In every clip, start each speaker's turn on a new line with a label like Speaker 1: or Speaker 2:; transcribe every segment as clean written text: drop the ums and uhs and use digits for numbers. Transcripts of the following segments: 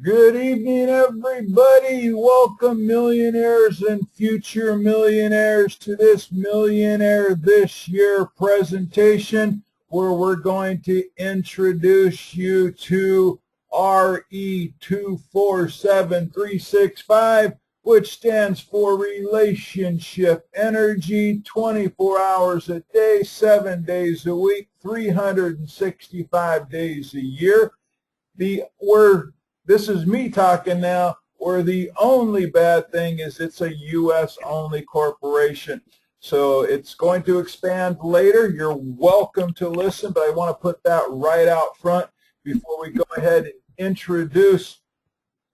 Speaker 1: Good evening, everybody. Welcome, millionaires and future millionaires, to this Millionaire This Year presentation, where we're going to introduce you to RE247365, which stands for Relationship Energy, 24 hours a day, 7 days a week, 365 days a year. This is me talking now, where the only bad thing is it's a U.S.-only corporation. So it's going to expand later. You're welcome to listen, but I want to put that right out front before we go ahead and introduce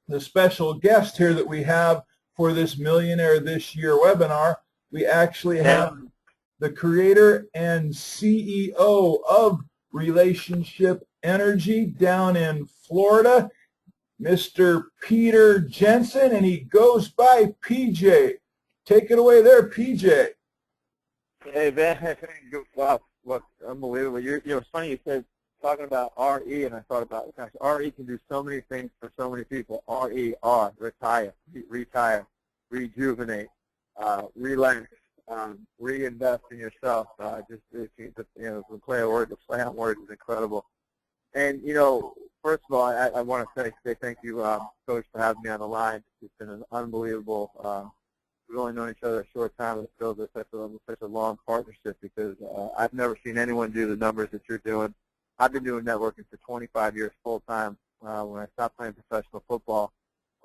Speaker 1: the special guest here that we have for this Millionaire This Year webinar. We actually have the creator and CEO of Relationship Energy down in Florida, Mr. Peter Jensen, and he goes by PJ. Take it away there, PJ.
Speaker 2: Hey, man. Wow, look, unbelievable. It's funny you said talking about RE, and I thought about, gosh, RE can do so many things for so many people. RER, retire, rejuvenate, relax, reinvest in yourself. The play of words, the play on words is incredible. And, first of all, I want to say thank you, Coach, for having me on the line. It's been an unbelievable, we've only known each other a short time, and it feels like such a long partnership, because I've never seen anyone do the numbers that you're doing. I've been doing networking for 25 years full-time. When I stopped playing professional football,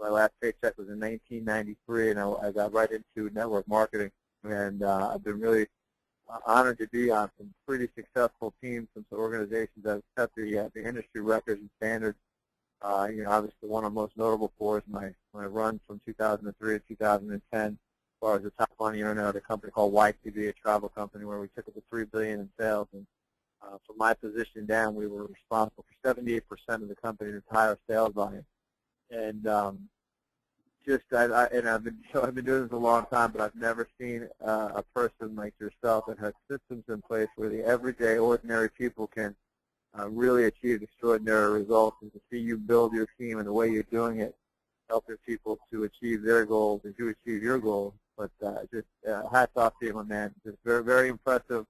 Speaker 2: my last paycheck was in 1993, and I got right into network marketing. And I've been really honored to be on some pretty successful teams, some organizations that have set the industry records and standards. Obviously the one I'm most notable for is my run from 2003 to 2010, as far as the top money earner at a company called YTV, a travel company, where we took it to $3 billion in sales. And from my position down, we were responsible for 78% of the company's entire sales volume. And I've been doing this a long time, but I've never seen a person like yourself that has systems in place where the everyday, ordinary people can really achieve extraordinary results, and to see you build your team and the way you're doing it, helping people to achieve their goals and to achieve your goals. But hats off to you, my man. Just very, very impressive.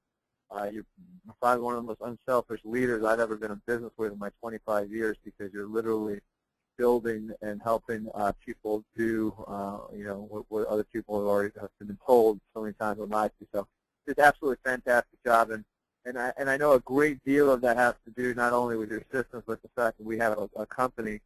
Speaker 2: You're probably one of the most unselfish leaders I've ever been in business with in my 25 years, because you're literally building and helping people do, what other people have already been told so many times in life. So it's absolutely fantastic job, and I know a great deal of that has to do not only with your systems, but the fact that we have a company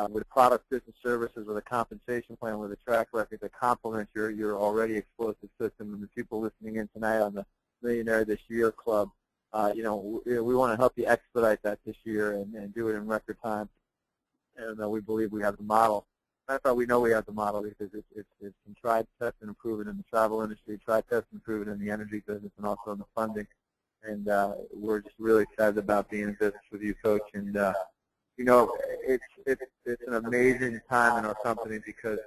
Speaker 2: with product, business, services, with a compensation plan, with a track record that complements your already explosive system. And the people listening in tonight on the Millionaire This Year Club, we want to help you expedite that this year and do it in record time. And we believe we have the model. Matter of fact, we know we have the model, because it's been tried, tested, and proven in the travel industry, tried, tested, and proven in the energy business, and also in the funding. And we're just really excited about being in business with you, Coach. And it's an amazing time in our company, because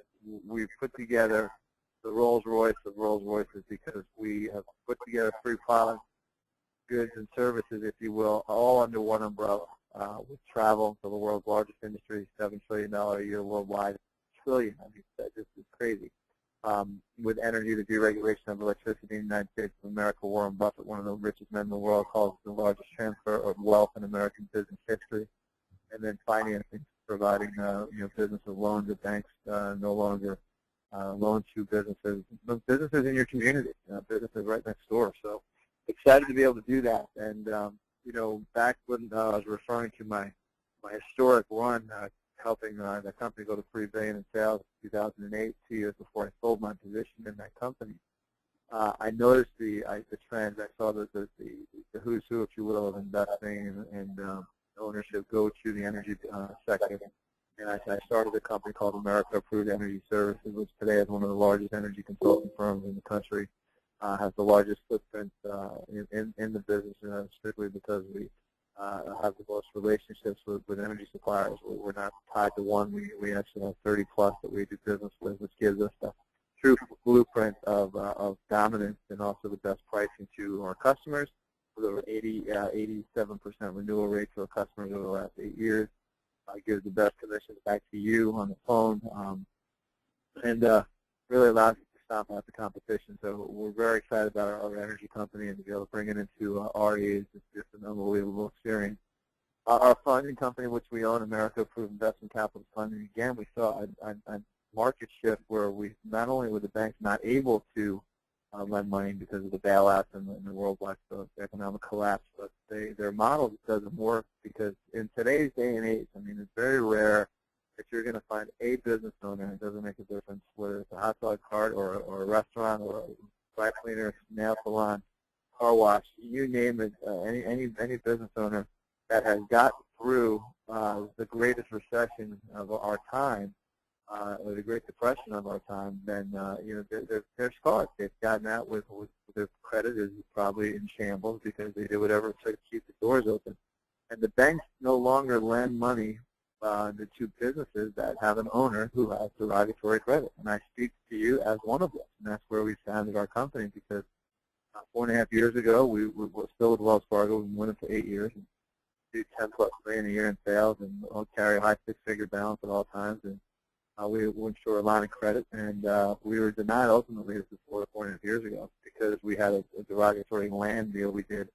Speaker 2: we've put together the Rolls Royce of Rolls Royces, because we have put together 3 products, goods, and services, if you will, all under one umbrella. With travel, so the world's largest industry, $7 trillion a year worldwide, trillion. I mean, that just is crazy. With energy, the deregulation of electricity in the United States of America, Warren Buffett, one of the richest men in the world, calls it the largest transfer of wealth in American business history. And then financing, providing businesses loans at banks, no longer loans to businesses in your community, businesses right next door. So excited to be able to do that. And back when I was referring to my historic run, helping the company go to $3 billion in sales in 2008, 2 years before I sold my position in that company, I noticed the trends. I saw the who's who, if you will, of investing and ownership go to the energy sector. And I started a company called America Approved Energy Services, which today is one of the largest energy consulting firms in the country. Has the largest footprint in the business, strictly because we have the most relationships with energy suppliers. We're not tied to one. We actually have 30 plus that we do business with, which gives us the true blueprint of dominance, and also the best pricing to our customers, with over 87% renewal rate to our customers over the last 8 years. Gives the best commissions back to you on the phone, and really allows you to stop out the competition. So we're very excited about our energy company, and to be able to bring it into RE is just an unbelievable experience. Our funding company, which we own, America Approved Investment Capital Funding, again, we saw a market shift where we not only were the banks not able to lend money because of the bailouts and the worldwide economic collapse, but their model doesn't work because in today's day and age, I mean, it's very rare that you're going to find a business owner, and it doesn't make a difference whether it's a hot dog cart or a restaurant or a dry cleaner, nail salon, car wash, you name it, any business owner that has gotten through the greatest recession of our time, or the Great Depression of our time, then they're scarred. They've gotten out with their credit is probably in shambles because they did whatever it took to keep the doors open. And the banks no longer lend money to businesses that have an owner who has derogatory credit. And I speak to you as one of them, and that's where we founded our company because 4.5 years ago we were still with Wells Fargo. We've been with it for 8 years. And do 10+ million a year in sales, and we'll carry a high six-figure balance at all times. And we wouldn't show a line of credit, and we were denied ultimately. This is 4.5 years ago because we had a derogatory land deal we did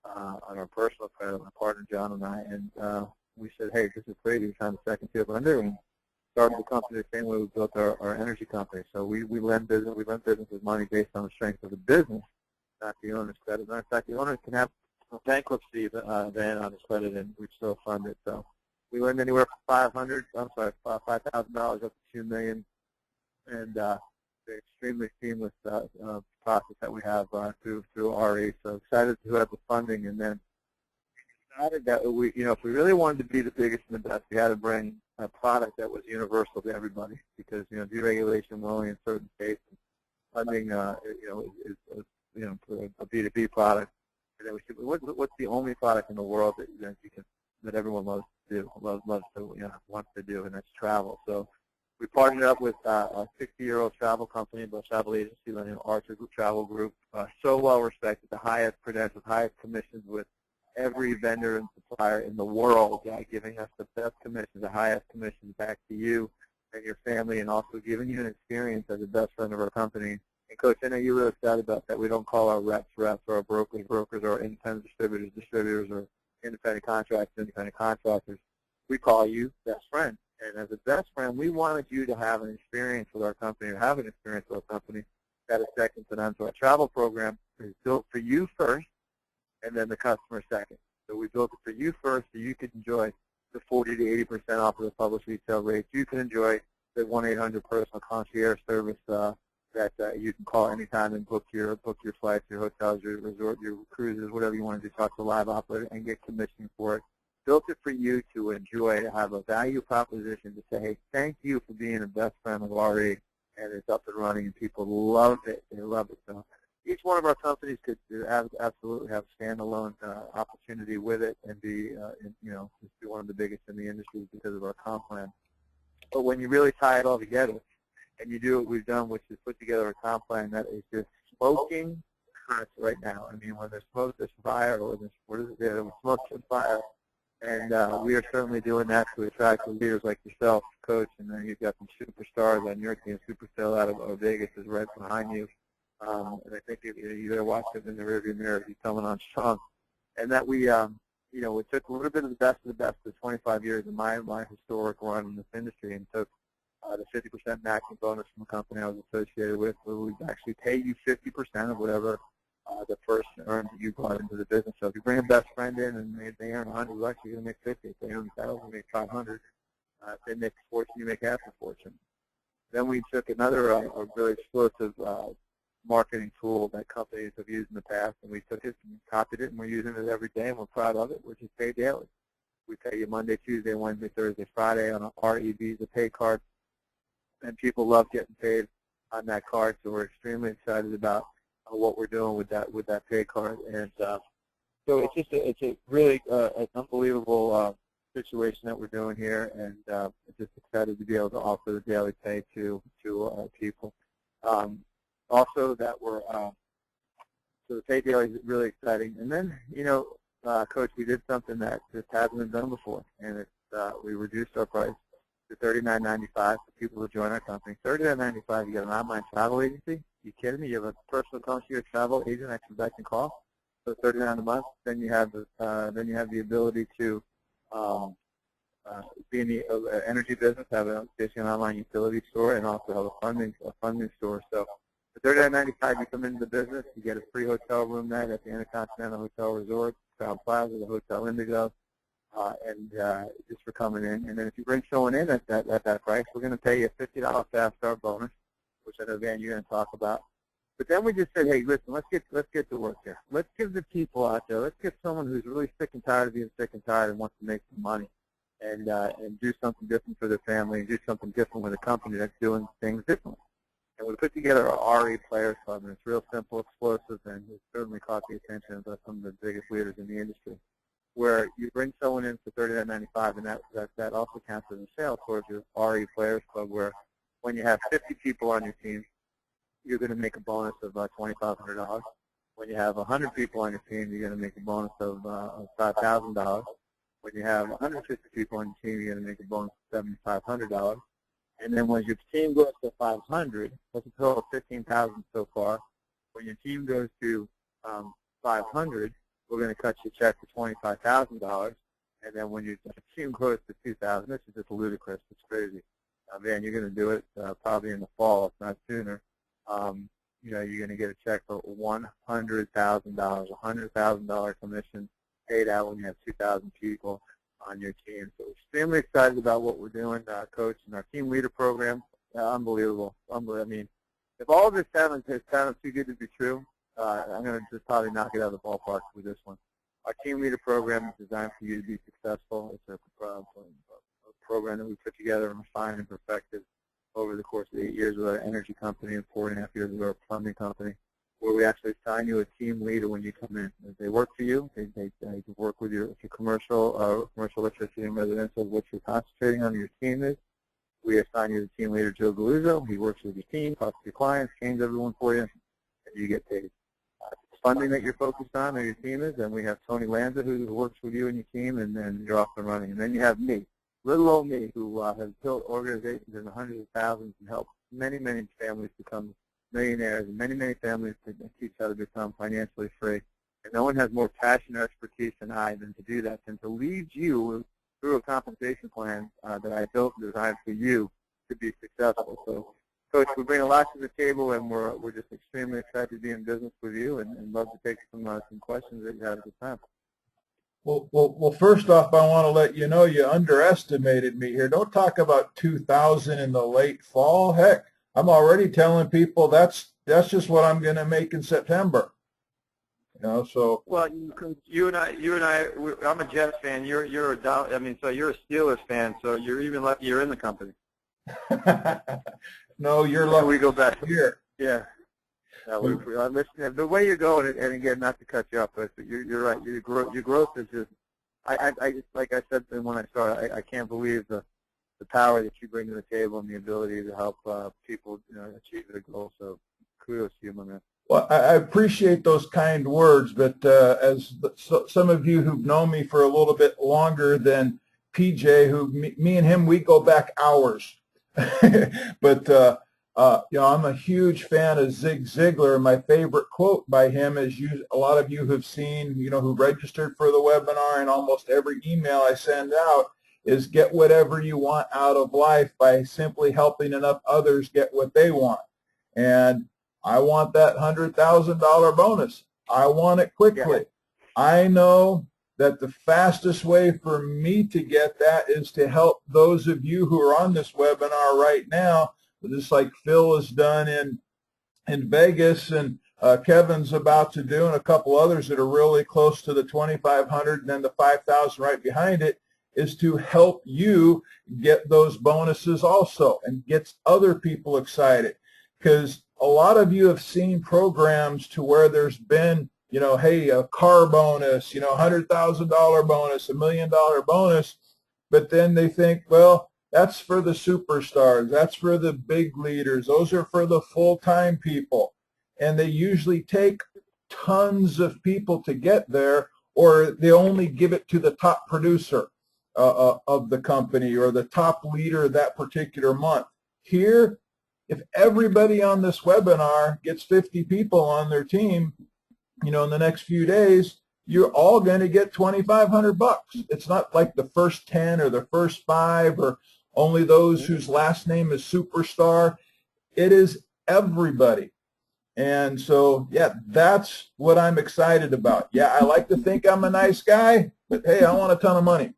Speaker 2: on our personal credit, my partner John and I, and we said, hey, this is crazy. We found a second tier lender and started the company the same way we built our energy company. So we lend businesses money based on the strength of the business, not the owner's credit. And in fact, the owner can have a bankruptcy then on his credit, and we still fund it. So we lend anywhere from $5,000 up to $2 million, and the extremely seamless process that we have through RE. So excited to have the funding, and then decided that if we really wanted to be the biggest and the best, we had to bring a product that was universal to everybody because deregulation will only in certain states. Funding is for a B2B product, and then we said, what's the only product in the world that everyone loves to do, wants to do, and that's travel. So we partnered up with a 60-year-old travel company, a travel agency, named Archer Travel Group. So well respected, the highest credentials, highest commissions with every vendor and supplier in the world, giving us the best commissions, the highest commissions back to you and your family, and also giving you an experience as the best friend of our company. And Coach, I know you're really excited about that. We don't call our reps, or our brokers, or independent distributors, or independent contractors. We call you best friend. And as a best friend, we wanted you to have an experience with our company, or have an experience with our company that is second to none. So our travel program is built for you first, and then the customer second. So we built it for you first, so you could enjoy the 40 to 80% off of the published retail rates. You can enjoy the 1-800 personal concierge service that you can call anytime and book your flights, your hotels, your resort, your cruises, whatever you want to do. Talk to a live operator and get commission for it. Built it for you to enjoy, to have a value proposition to say, hey, thank you for being a best friend of RE, and it's up and running, and people love it. They love it. So each one of our companies could absolutely have standalone opportunity with it and be, just be one of the biggest in the industry because of our comp plan. But when you really tie it all together and you do what we've done, which is put together a comp plan that is just smoking hot right now. I mean, when there's smoke, there's fire, or there's smoke and fire. And we are certainly doing that to attract leaders like yourself, Coach, and then you've got some superstars on your team. Superstar out of Vegas is right behind you. And I think you better watch him in the rearview mirror. He's coming on strong. And that we took a little bit of the best of 25 years of my historic run in this industry, and took the 50% matching bonus from a company I was associated with, where we actually pay you 50% of whatever the person earned that you brought into the business. So if you bring a best friend in and they earn 100 bucks, you're going to make 50. If they earn 1,000, you make 500. If they make a fortune, you make half a fortune. Then we took another a really explosive marketing tool that companies have used in the past, and we took it and copied it, and we're using it every day, and we're proud of it, which is Pay Daily. We pay you Monday, Tuesday, Wednesday, Thursday, Friday on a RE Visa pay card, and people love getting paid on that card, so we're extremely excited about what we're doing with that pay card. And so it's a really an unbelievable situation that we're doing here, and just excited to be able to offer the daily pay to people. Also, that we're So the pay daily is really exciting. And then, Coach, we did something that just hasn't been done before, and we reduced our price to $39.95 for people who join our company. $39.95, you get an online travel agency. You kidding me? You have a personal concierge travel agent that can back and call. So $39 a month. Then you have the ability to be in the energy business, have basically an online utility store, and also have a funding store. So for $39.95, you come into the business, you get a free hotel room night at the Intercontinental Hotel Resort, Crown Plaza, the Hotel Indigo, and just for coming in. And then if you bring someone in at that price, we're going to pay you a $50 staff start bonus, which I know, Van, you're going to talk about. But then we just said, hey, listen, let's get to work here. Let's give the people out there, let's get someone who's really sick and tired of being sick and tired and wants to make some money and do something different for their family and do something different with a company that's doing things differently. And we put together our RE Players Club, and it's real simple, explosive, and it's certainly caught the attention of some of the biggest leaders in the industry, where you bring someone in for $39.95, and that also counts as a sale towards your RE Players Club, where when you have 50 people on your team, you're going to make a bonus of $2,500. When you have 100 people on your team, you're going to make a bonus of $5,000. When you have 150 people on your team, you're going to make a bonus of $7,500. And then when your team goes to 500, that's a total of 15,000 so far. When your team goes to 500, we're going to cut you a check for $25,000. And then when your team goes to 2,000, this is just ludicrous. It's crazy. Van, you're going to do it probably in the fall, if not sooner. You're going to get a check for $100,000, $100,000 commission paid out when you have 2,000 people on your team. So we're extremely excited about what we're doing, Coach, and our team leader program. Unbelievable. I mean, if all of this sounded too good to be true, I'm going to just probably knock it out of the ballpark with this one. Our team leader program is designed for you to be successful. It's a program that we put together and refined and perfected over the course of 8 years with our energy company and 4.5 years with our plumbing company, where we actually assign you a team leader when you come in. They work for you. They work with your commercial electricity and residential, what you're concentrating on your team is. We assign you the team leader, Joe Galuzzo. He works with your team, talks to your clients, trains everyone for you, and you get paid. Funding that you're focused on or your team is, and we have Tony Lanza who works with you and your team, and then you're off and running. And then you have me, little old me, who has built organizations in the hundreds of thousands and helped many, many families become millionaires, and many, many families to teach how to become financially free. And no one has more passion or expertise than I than to do that, than to lead you through a compensation plan that I built and designed for you to be successful. So, Coach, we bring a lot to the table, and we're just extremely excited to be in business with you, and love to take some questions that you have at this time.
Speaker 1: Well, first off, I want to let you know you underestimated me here. Don't talk about 2,000 in the late fall. Heck, I'm already telling people that's just what I'm going to make in September. So.
Speaker 2: Well, you and I. I'm a Jets fan. You're a Steelers fan. So you're even lucky you're in the company.
Speaker 1: No, you're lucky.
Speaker 2: We go back
Speaker 1: here.
Speaker 2: Yeah. Listen, the way you're going, and again, not to cut you off, but you're right. Your growth is just. I like I said when I started, I can't believe the power that you bring to the table and the ability to help people achieve their goals. So kudos to you, my man.
Speaker 1: Well, I appreciate those kind words, but as some of you who've known me for a little bit longer than PJ, me and him, we go back hours. But I'm a huge fan of Zig Ziglar. My favorite quote by him is, a lot of you have seen, who registered for the webinar, and almost every email I send out is get whatever you want out of life by simply helping enough others get what they want. And I want that $100,000 bonus. I want it quickly. Yeah. I know that the fastest way for me to get that is to help those of you who are on this webinar right now, just like Phil has done in Vegas, and Kevin's about to do, and a couple others that are really close to the 2,500 and then the 5,000 right behind it, is to help you get those bonuses also and gets other people excited. Because a lot of you have seen programs to where there's been, hey, a car bonus, $100,000 bonus, $1 million bonus, but then they think, well, that's for the superstars, that's for the big leaders, those are for the full-time people, and they usually take tons of people to get there, or they only give it to the top producer of the company or the top leader that particular month. Here, if everybody on this webinar gets 50 people on their team, in the next few days, you're all going to get $2,500. It's not like the first 10 or the first 5 or only those whose last name is Superstar. It is everybody. And so, yeah, that's what I'm excited about. Yeah, I like to think I'm a nice guy, but hey, I want a ton of money.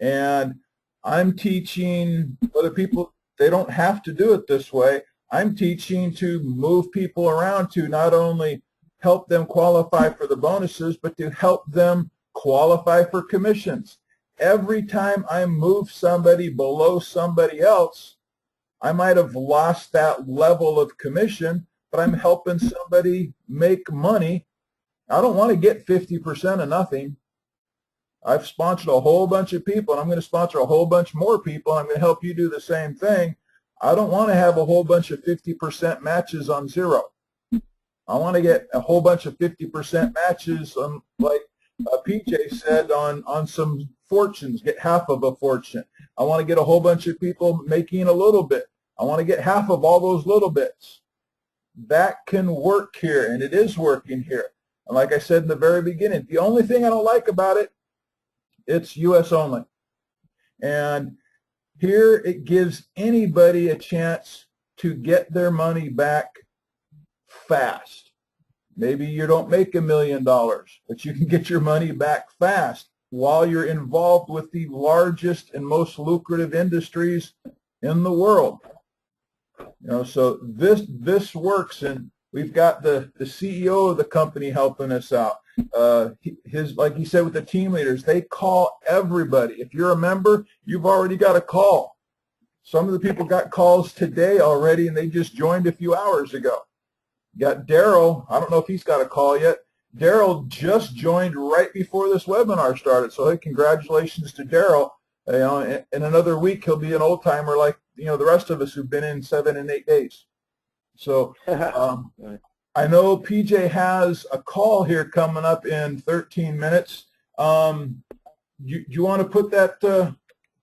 Speaker 1: And I'm teaching other people, they don't have to do it this way. I'm teaching to move people around to not only help them qualify for the bonuses, but to help them qualify for commissions. Every time I move somebody below somebody else, I might have lost that level of commission, but I'm helping somebody make money. I don't want to get 50% of nothing. I've sponsored a whole bunch of people, and I'm going to sponsor a whole bunch more people. I'm going to help you do the same thing. I don't want to have a whole bunch of 50% matches on zero. I want to get a whole bunch of 50% matches on, like PJ said, on some fortunes, get half of a fortune. I want to get a whole bunch of people making a little bit. I want to get half of all those little bits. That can work here, and it is working here. And like I said in the very beginning, the only thing I don't like about it, it's U.S. only. And here it gives anybody a chance to get their money back fast. Maybe you don't make $1 million, but you can get your money back fast while you're involved with the largest and most lucrative industries in the world. So this works, and we've got the CEO of the company helping us out. Like he said with the team leaders, they call everybody. If you're a member, you've already got a call. Some of the people got calls today already, and they just joined a few hours ago. You got Daryl. I don't know if he's got a call yet. Daryl just joined right before this webinar started, so hey, congratulations to Daryl. In another week, he'll be an old timer like the rest of us who've been in 7 and 8 days. So I know PJ has a call here coming up in 13 minutes. You want to put that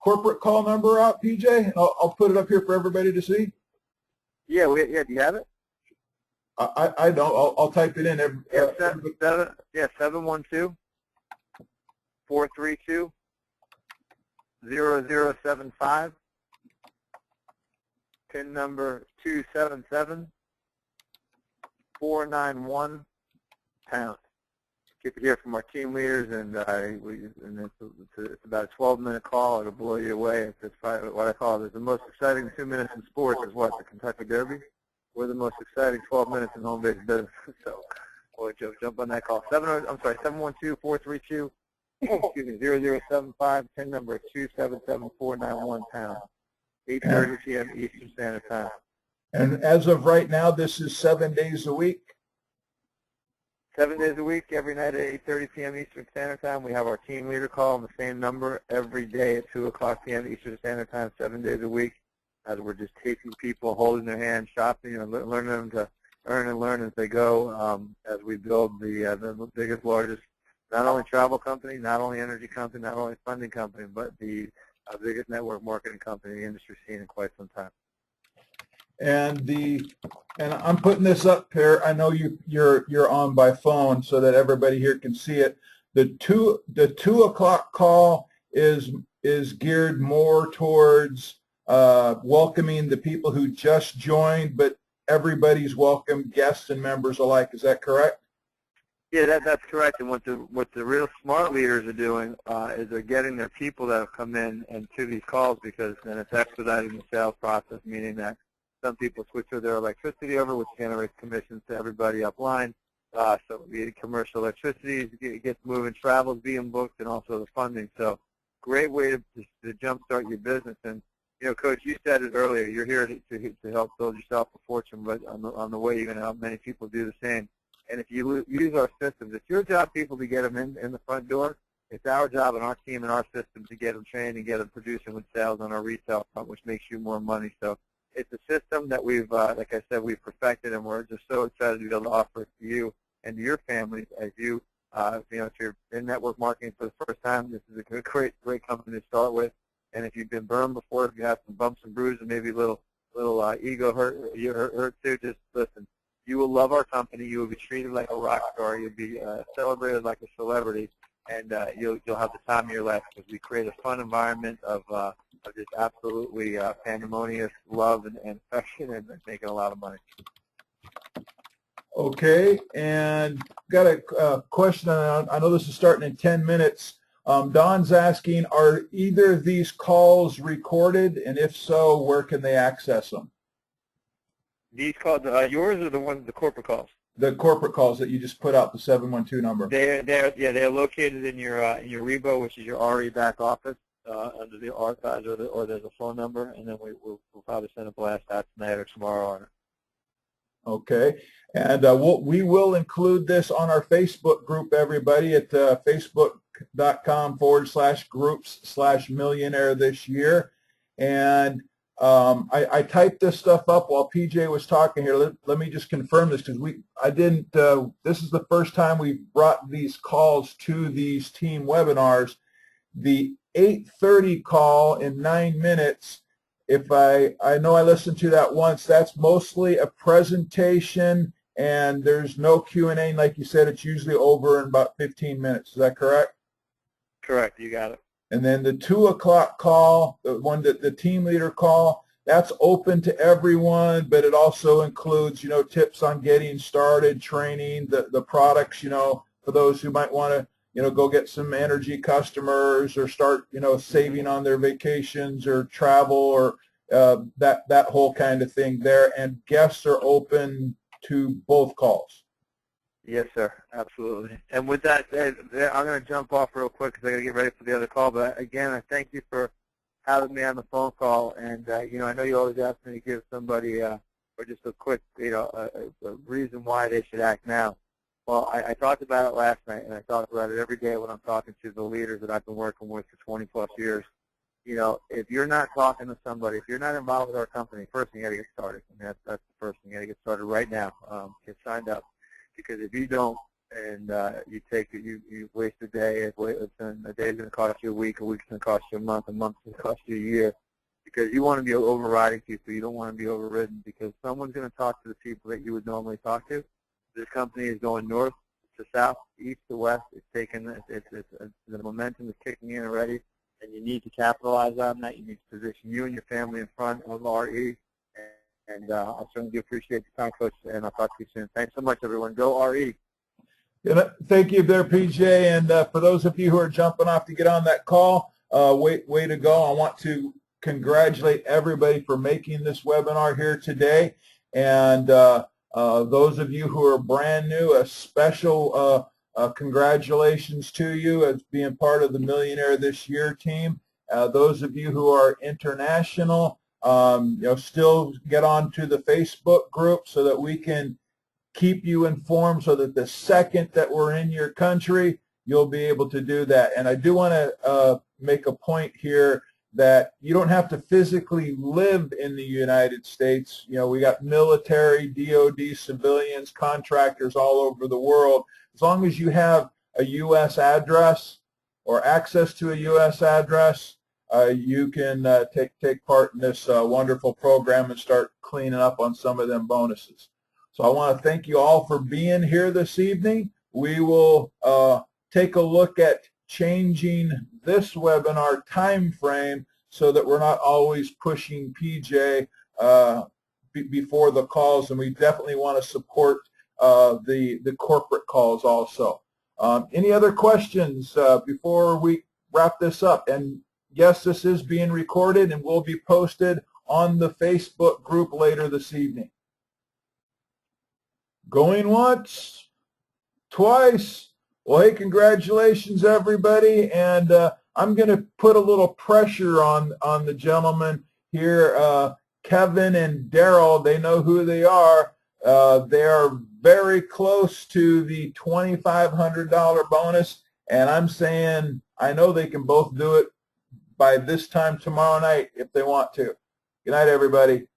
Speaker 1: corporate call number out, PJ? I'll put it up here for everybody to see.
Speaker 2: Yeah, do you have it?
Speaker 1: I don't. I'll type it in.
Speaker 2: 712-432-0075. PIN number 277491#. Keep it here from our team leaders, and it's about a 12-minute call. It'll blow you away. It's probably what I call it. The most exciting 2 minutes in sports is what? The Kentucky Derby. We're the most exciting 12 minutes in home-based business. So we'll jump on that call. 712-432 0075. PIN number 277491#. 8:30 p.m. Eastern Standard Time.
Speaker 1: And as of right now, this is 7 days a week.
Speaker 2: 7 days a week, every night at 8:30 p.m. Eastern Standard Time. We have our team leader call on the same number every day at 2 o'clock p.m. Eastern Standard Time, 7 days a week, as we're just taking people, holding their hand, shopping, learning them to earn and learn as they go, as we build the biggest, largest, not only travel company, not only energy company, not only funding company, but the biggest network marketing company the industry's seen in quite some time.
Speaker 1: And I'm putting this up here. I know you're on by phone so that everybody here can see it. The 2 o'clock call is geared more towards welcoming the people who just joined, but everybody's welcome, guests and members alike. Is that correct?
Speaker 2: Yeah, that's correct. And what the real smart leaders are doing is they're getting their people that have come in and to these calls, because then it's expediting the sales process, meaning that some people switch their electricity over, which generates commissions to everybody upline. So the commercial electricity gets moving, travel's being booked, and also the funding. So great way to jumpstart your business. And Coach, you said it earlier. You're here to help build yourself a fortune, but on the way you're going to help many people do the same. And if you use our systems, it's your job, people, to get them in the front door. It's our job and our team and our system to get them trained and get them producing with sales on our retail front, which makes you more money. So it's a system that we've, like I said, we've perfected, and we're just so excited to be able to offer it to you and to your families as you, if you're in network marketing for the first time, this is a great company to start with. And if you've been burned before, if you have some bumps and bruises, maybe a little ego hurt too, just listen. You will love our company. You will be treated like a rock star. You'll be celebrated like a celebrity, and you'll have the time of your life because we create a fun environment of just absolutely pandemonious love and affection and making a lot of money.
Speaker 1: Okay, and got a question. I know this is starting in 10 minutes. Don's asking, are either of these calls recorded, and if so, where can they access them?
Speaker 2: These calls, yours or the corporate calls?
Speaker 1: The corporate calls that you just put out, the 712 number.
Speaker 2: They're located in your REBO, which is your RE back office, under the archives, or there's a phone number, and then we'll probably send a blast out tonight or tomorrow on it.
Speaker 1: Okay, and we will include this on our Facebook group, everybody, at facebook.com/groups/millionaire this year. And I typed this stuff up while PJ was talking here. Let me just confirm this, because this is the first time we've brought these calls to these team webinars. The 8:30 call in 9 minutes, if I know I listened to that once, that's mostly a presentation, and there's no Q&A. Like you said, it's usually over in about 15 minutes. Is that correct?
Speaker 2: Correct. You got it.
Speaker 1: And then the 2 o'clock call, the one that the team leader call, that's open to everyone, but it also includes, tips on getting started, training, the products, for those who might want to, go get some energy customers or start, saving on their vacations or travel or that whole kind of thing there. And guests are open to both calls.
Speaker 2: Yes, sir. Absolutely. And with that said, I'm going to jump off real quick because I got to get ready for the other call. But again, I thank you for having me on the phone call. And I know you always ask me to give somebody or just a quick, a reason why they should act now. Well, I talked about it last night, and I talk about it every day when I'm talking to the leaders that I've been working with for 20-plus years. If you're not talking to somebody, if you're not involved with our company, first thing you got to get started. I mean, that's the first thing. You got to get started right now. Get signed up. Because if you don't, and you waste a day, a day is going to cost you a week's going to cost you a month's going to cost you a year. Because you want to be overriding people, you don't want to be overridden. Because someone's going to talk to the people that you would normally talk to. This company is going north to south, east to west. It's taking the momentum is kicking in already, and you need to capitalize on that. You need to position you and your family in front of RE. And I certainly do appreciate the time, Coach, and I'll talk to you soon. Thanks so much, everyone. Go RE.
Speaker 1: Thank you there, PJ. And for those of you who are jumping off to get on that call, way to go. I want to congratulate everybody for making this webinar here today. And those of you who are brand new, a special congratulations to you as being part of the Millionaire This Year team. Those of you who are international, still get on to the Facebook group so that we can keep you informed, so that the second that we're in your country, you'll be able to do that. And I do want to make a point here that you don't have to physically live in the United States. We got military, DOD, civilians, contractors all over the world. As long as you have a U.S. address or access to a U.S. address, you can take part in this wonderful program and start cleaning up on some of them bonuses. So I want to thank you all for being here this evening. We will take a look at changing this webinar time frame so that we're not always pushing PJ before the calls, and we definitely want to support the corporate calls also. Any other questions before we wrap this up? And yes, this is being recorded and will be posted on the Facebook group later this evening. Going once, twice. Well, hey, congratulations, everybody. And I'm going to put a little pressure on the gentlemen here. Kevin and Daryl, they know who they are. They are very close to the $2,500 bonus. And I'm saying I know they can both do it by this time tomorrow night if they want to. Good night, everybody.